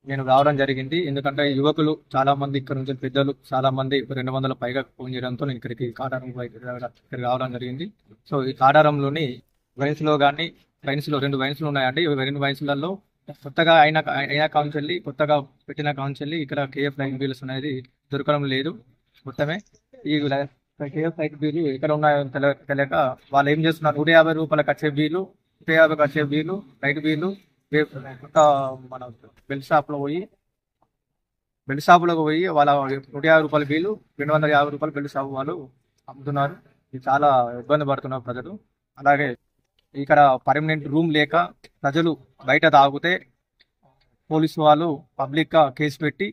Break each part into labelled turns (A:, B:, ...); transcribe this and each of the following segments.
A: నేను రావడం జరిగింది. ఎందుకంటే యువకులు చాలా మంది ఇక్కడ నుంచి పెద్దలు చాలా మంది 200 పైగా ఫోన్ చేయడంతో నేను ఇక్కడికి కాటారం ఇక్కడికి రావడం జరిగింది. సో ఈ కాటారంలోని వైన్స్ లో కానీ వైన్స్ లో 2 వైన్స్ ఉన్నాయండి. ఈ 2 వైన్స్లలో కొత్తగా అయిన కౌన్సిల్ కొత్తగా పెట్టిన కౌన్సిల్ ఇక్కడ కేఎఫ్ లైన్ బిల్స్ అనేది దొరకడం లేదు. మొత్తమే ఈ కేఎఫ్ లైట్ బిల్లు ఎక్కడ ఉన్నాయో తెలియక వాళ్ళు ఏం చేస్తున్నారు, 150 రూపాయలకు వచ్చే బిల్లు, 150 వచ్చే బిల్లు, లైట్ బిల్లు కొత్త మన బెల్ట్ షాపులకు పోయి వాళ్ళ 150 రూపాయల బిల్లు 250 రూపాయల బెల్ట్ షాపు వాళ్ళు అమ్ముతున్నారు. ఇది చాలా ఇబ్బంది పడుతున్నారు ప్రజలు. అలాగే ఇక్కడ పర్మనెంట్ రూమ్ లేక ప్రజలు బయట తాగితే పోలీసు వాళ్ళు పబ్లిక్ గా కేసు పెట్టి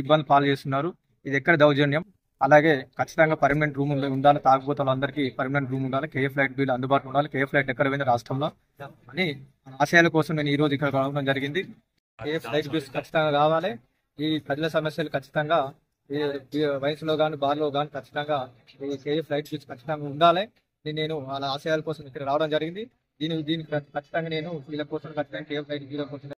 A: ఇబ్బంది పాలు చేస్తున్నారు. ఇది ఎక్కడ దౌర్జన్యం. అలాగే ఖచ్చితంగా పర్మనెంట్ రూమ్ ఉండాలి, తాగుబోతే వాళ్ళందరికీ పర్మనెంట్ రూమ్ ఉండాలి, కేఎఫ్ లైట్ బిల్ అందుబాటులో ఉండాలి, కేఎఫ్ లైట్ ఎక్కడ పోయింది రాష్ట్రంలో అని ఆశయాల కోసం నేను ఈ రోజు ఇక్కడ రావడం జరిగింది. కేఎఫ్ లైట్ బిల్స్ ఖచ్చితంగా కావాలి. ఈ ప్రజల సమస్యలు ఖచ్చితంగా ఈ వయసులో కానీ బార్లో కానీ ఖచ్చితంగా ఈ కేఎఫ్ లైట్ బిల్స్ ఖచ్చితంగా ఉండాలి. నేను వాళ్ళ ఆశయాల కోసం ఇక్కడ రావడం జరిగింది. దీనికి ఖచ్చితంగా నేను వీళ్ళ కోసం ఖచ్చితంగా కేఎఫ్ లైట్ బిల్ కోసం